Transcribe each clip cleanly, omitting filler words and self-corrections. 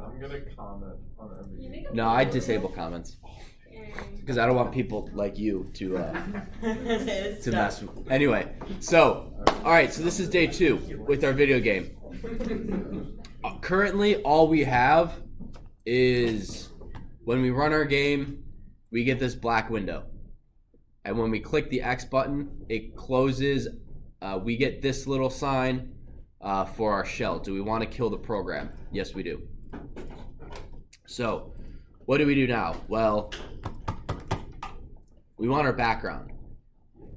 I'm gonna comment on everything. No, I disable comments because I don't want people like you to mess with. Anyway, so all right, so this is day 2 with our video game. Currently, all we have is when we run our game, we get this black window, and when we click the X button, it closes. We get this little sign for our shell. Do we want to kill the program? Yes, we do. So, what do we do now? Well, we want our background,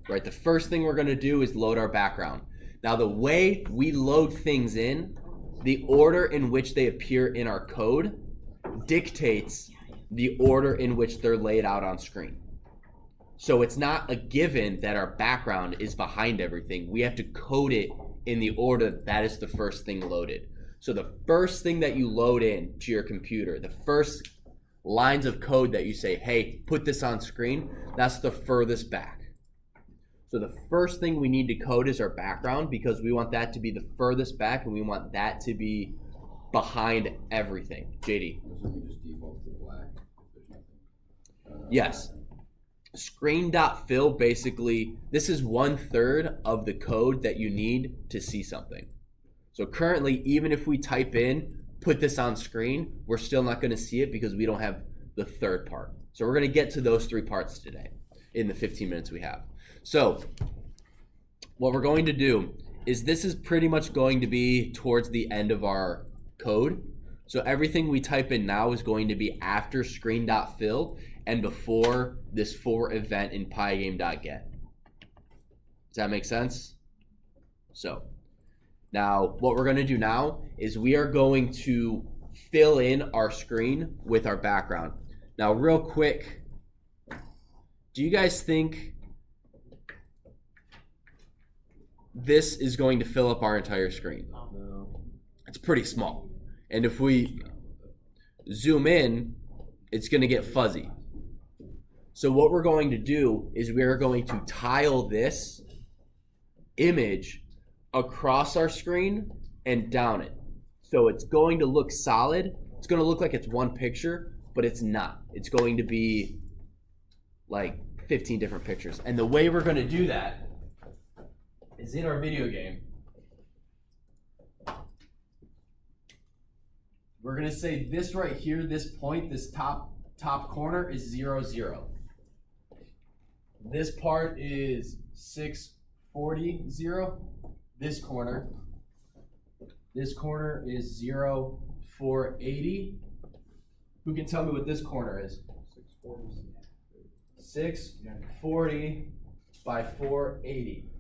right? The first thing we're going to do is load our background. Now, the way we load things in, the order in which they appear in our code dictates the order in which they're laid out on screen. So it's not a given that our background is behind everything. We have to code it in the order that is the first thing loaded. So the first thing that you load in to your computer, the first lines of code that you say, hey, put this on screen, that's the furthest back. So the first thing we need to code is our background because we want that to be the furthest back and we want that to be behind everything. JD. Just default to black. Yes. Screen.fill, basically, this is 1/3 of the code that you need to see something. So currently, even if we type in, put this on screen, we're still not going to see it because we don't have the third part. So we're going to get to those 3 parts today in the 15 minutes we have. So what we're going to do is this is pretty much going to be towards the end of our code. So everything we type in now is going to be after screen.fill and before this for event in pygame.get. Does that make sense? So now what we're going to do now is we are going to fill in our screen with our background. Now real quick, do you guys think this is going to fill up our entire screen? No. It's pretty small. And if we zoom in, it's going to get fuzzy. So what we're going to do is we are going to tile this image across our screen and down it. So it's going to look solid. It's going to look like it's one picture, but it's not. It's going to be like 15 different pictures. And the way we're going to do that is in our video game. We're going to say this right here, this point, this top corner is 0, 0. This part is 640, 0. This corner is 0, 480. Who can tell me what this corner is? 640 by 480.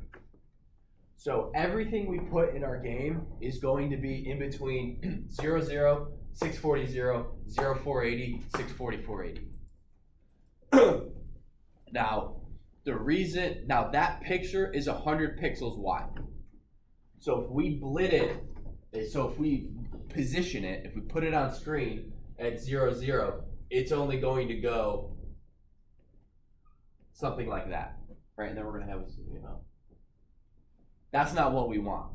So everything we put in our game is going to be in between 0, 0, 640, 0, 0, 480, 640, 480. Now that picture is 100 pixels wide. So if we if we position it, if we put it on screen at 0, 0, it's only going to go something like that, right? And then we're going to have, that's not what we want.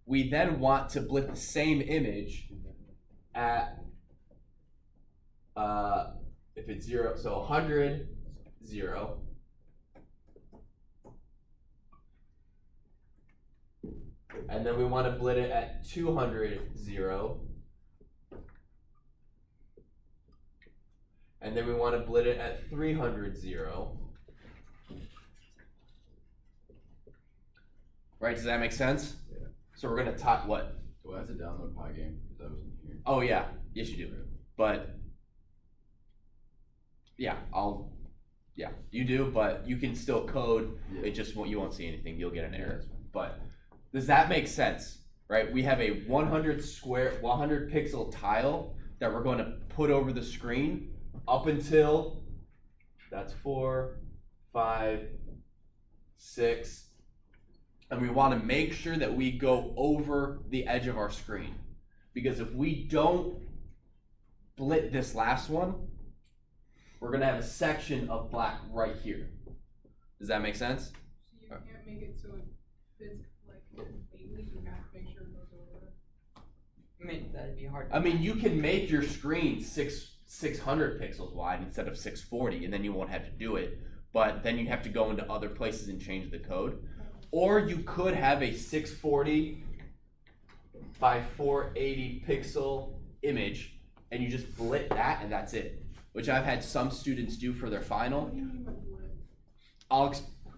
We then want to split the same image at, if it's 0, so 100, 0. And then we want to split it at 200, 0. And then we want to split it at 300, 0. Right, does that make sense? Yeah. So we're going to talk what? Do I have to download Pygame? Because I wasn't here. Oh yeah, yes you do. But yeah, you do, but you can still code. Yeah. It just you won't see anything. You'll get an error. But does that make sense? Right? We have a 100 pixel tile that we're going to put over the screen up until that's 4, 5, 6. And we want to make sure that we go over the edge of our screen. Because if we don't split this last one, we're going to have a section of black right here. Does that make sense? So you can't make it so it fits like completely, you have to make sure it goes over. I mean, that'd be hard. I mean, you can make your screen 600 pixels wide instead of 640, and then you won't have to do it. But then you have to go into other places and change the code. Or you could have a 640 by 480 pixel image, and you just blit that, and that's it. Which I've had some students do for their final. What do you mean by blit? I'll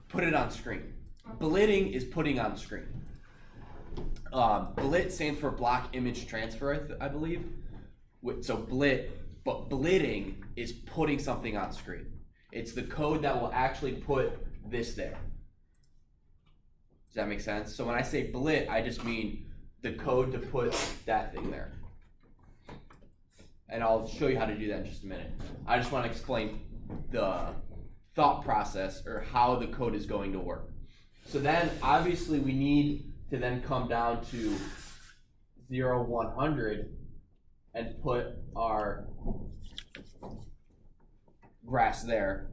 put it on screen. Blitting is putting on screen. Blit stands for block image transfer, I believe. So but blitting is putting something on screen. It's the code that will actually put this there. Does that make sense? So when I say blit, I just mean the code to put that thing there. And I'll show you how to do that in just a minute. I just want to explain the thought process or how the code is going to work. So then obviously we need to then come down to 0, 100 and put our grass there.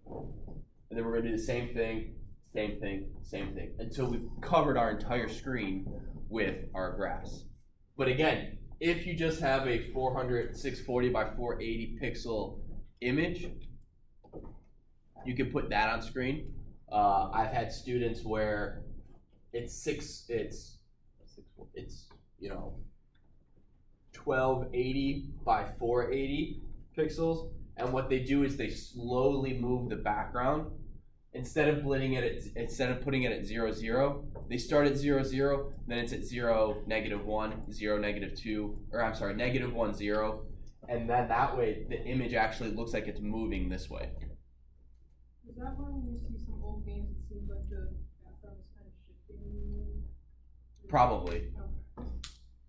And then we're going to do the same thing, same thing, same thing until we've covered our entire screen with our grass. But again, if you just have a 640 by 480 pixel image, you can put that on screen. I've had students where it's 1280 by 480 pixels, and what they do is they slowly move the background. Instead of putting it at 0, 0, they start at 0, 0, then it's at 0, -1, 0, -2, or I'm sorry, -1, 0, and then that way the image actually looks like it's moving this way. Is that why when you see some old games, it seems like the background is kind of shifting? Probably. Okay.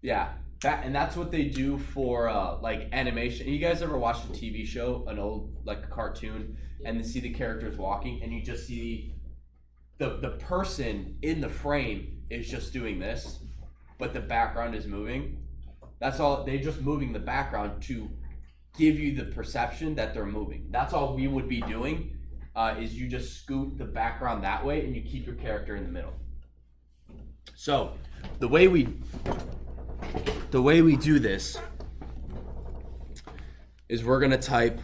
Yeah. That's what they do for like animation. You guys ever watched a TV show, an old like a cartoon, and see the characters walking, and you just see the person in the frame is just doing this, but the background is moving. That's all. They're just moving the background to give you the perception that they're moving. That's all we would be doing. Is you just scoot the background that way, and you keep your character in the middle. So the way we do this is we're going to type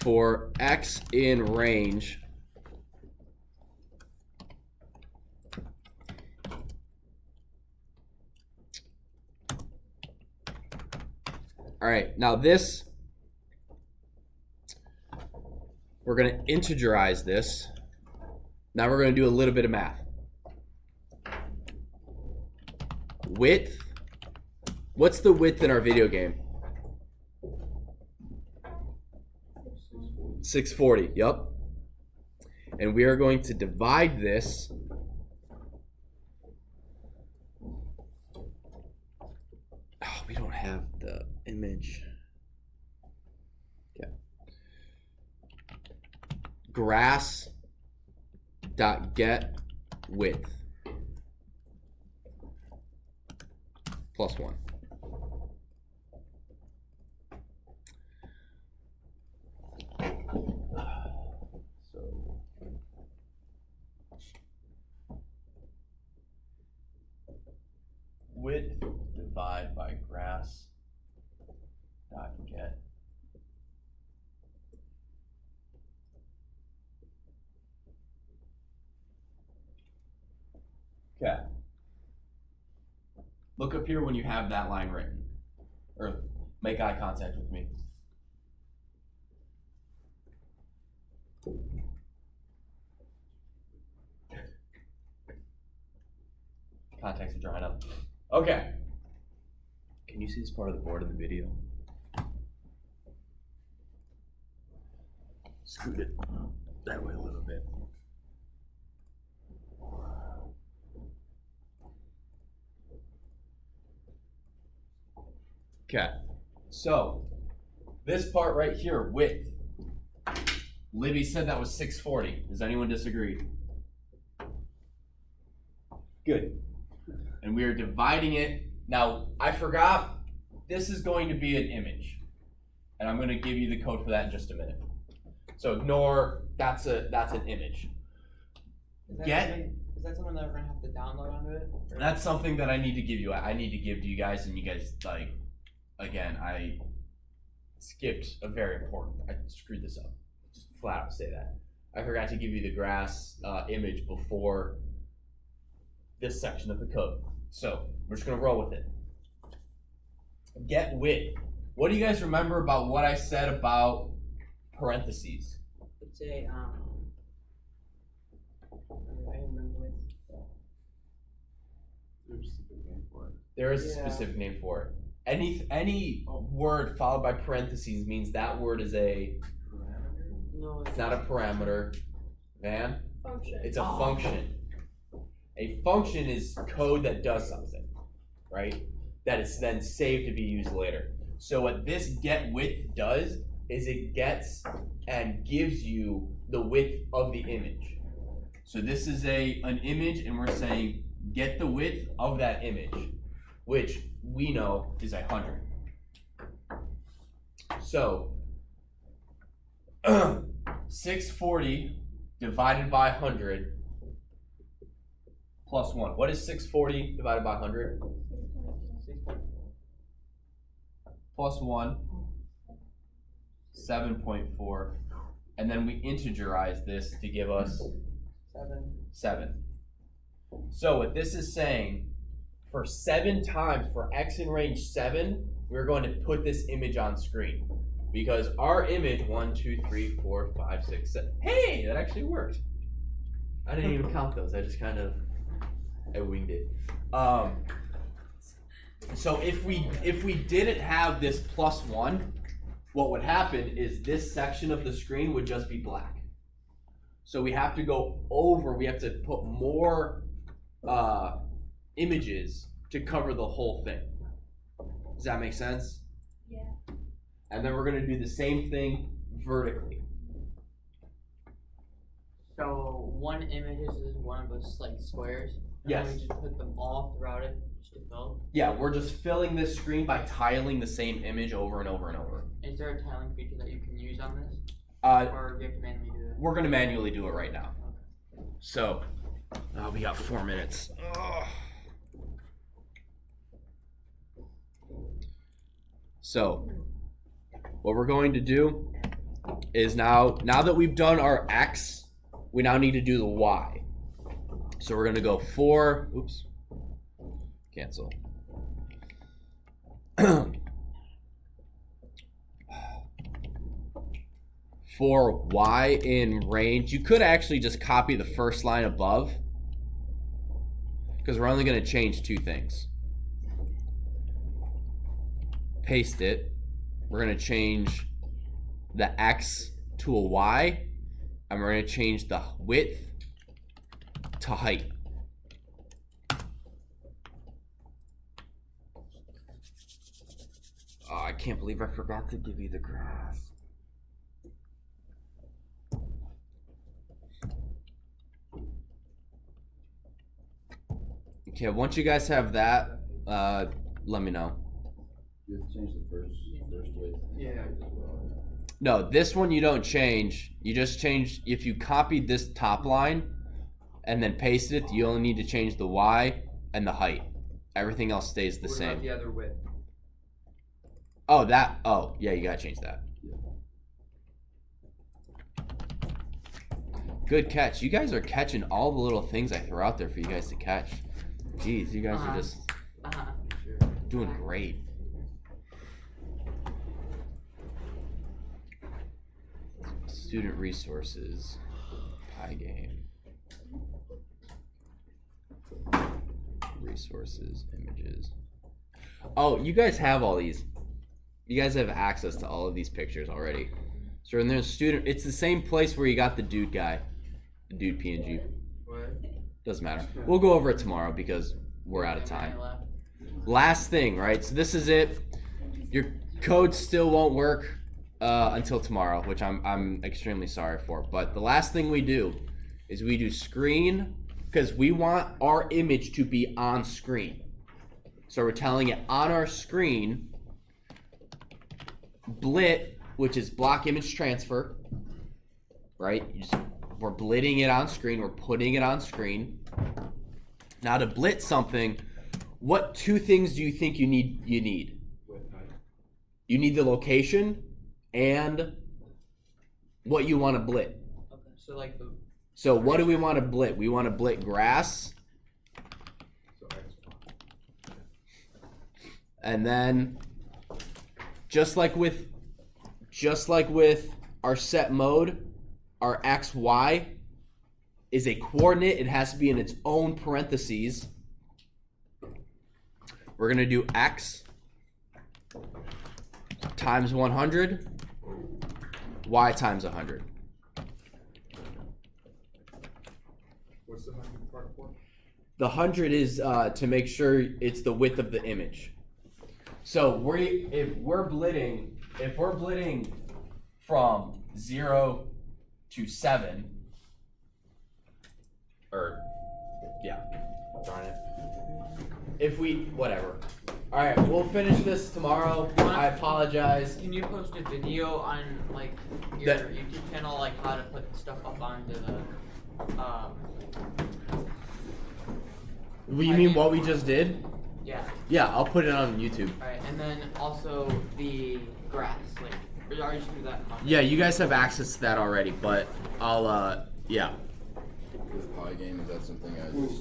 for x in range all right, now this we're going to integerize this. Now we're going to do a little bit of math. Width. What's the width in our video game? 640. Yep. And we are going to divide this we don't have the image. Okay. Grass dot get width plus 1. Width divide by grass dot get. Okay. Look up here when you have that line written, or make eye contact with me. Contacts are drying up. Okay. Can you see this part of the board in the video? Scoot it that way a little bit. Okay. So, this part right here, width. Libby said that was 640. Does anyone disagree? Good. And we are dividing it. Now, I forgot, this is going to be an image. And I'm going to give you the code for that in just a minute. So ignore, that's an image. Is Is that something that we're gonna have to download onto it? Or- That's something that I need to give you. I need to give to you guys, and you guys like. Again, I skipped a very important. I screwed this up. Just flat out say that. I forgot to give you the grass image before this section of the code. So we're just gonna roll with it. Get width. What do you guys remember about what I said about parentheses? It's a I remember it. There's a specific name for it. There is a Yeah. specific name for it. Any word followed by parentheses means that word is a. No, It's not a parameter, Van. Function. It's a function. A function is code that does something, right? That is then saved to be used later. So what this get width does is it gets and gives you the width of the image. So this is an image, and we're saying get the width of that image, which we know is 100. So 640 divided by 100 plus 1. What is 640 divided by 100? Plus 1, 7.4. And then we integerize this to give us 7. So what this is saying, for 7 times, for x in range 7, we're going to put this image on screen. Because our image, 1, 2, 3, 4, 5, 6, 7. Hey, that actually worked. I didn't even count those. I just kind of, I winged it. So if we didn't have this plus 1, what would happen is this section of the screen would just be black. So we have to go over. We have to put more images to cover the whole thing. Does that make sense? Yeah. And then we're going to do the same thing vertically. So one image is one of those like squares. And Yes. then we just put them all throughout it just to fill. Yeah, we're just filling this screen by tiling the same image over and over and over. Is there a tiling feature that you can use on this? Uh, Or do you have to manually do it? we're going to manually do it right now. So, we got 4 minutes. Ugh. So, what we're going to do is now that we've done our X, we now need to do the Y. So we're going to go 4, oops, cancel. For Y in range, you could actually just copy the first line above, because we're only going to change 2 things. Paste it. We're going to change the X to a Y, and we're going to change the width to height. Oh, I can't believe I forgot to give you the grass. Okay, once you guys have that, let me know. You have to change the first width. Yeah. As well. No, this one you don't change. You just change, if you copied this top line and then pasted it, you only need to change the Y and the height. Everything else stays the What same. about the other width? Oh, yeah, you gotta change that. Good catch. You guys are catching all the little things I throw out there for you guys to catch. Jeez, you guys are just doing great. Student resources, Pygame, resources, images. Oh, you guys have all these. You guys have access to all of these pictures already. So in their student, it's the same place where you got the dude guy, the dude PNG. What? Doesn't matter. We'll go over it tomorrow because we're out of time. Last thing, right? So this is it. Your code still won't work until tomorrow, which I'm extremely sorry for. But the last thing we do is we do screen, because we want our image to be on screen. So we're telling it on our screen, blit, which is block image transfer, right? You just We're blitting it on screen. We're putting it on screen. Now to blit something, what two things do you think you need? You need the location and what you want to blit. Okay, so like the. So what do we want to blit? We want to blit grass. And then just like with our set mode, our XY is a coordinate. It has to be in its own parentheses. We're going to do X times 100, Y times 100. What's the 100 part for? The 100 is to make sure it's the width of the image. So if we're blitting from 0 to 7, or yeah, darn it. If we whatever. All right, we'll finish this tomorrow. I apologize. Can you post a video on like your That- YouTube channel, like how to put stuff up onto the? You mean what we just did? Yeah. Yeah, I'll put it on YouTube. All right, and then also the grass, like, or are you just do that? Yeah, you guys have access to that already, but I'll yeah. With Pygame, is that something I just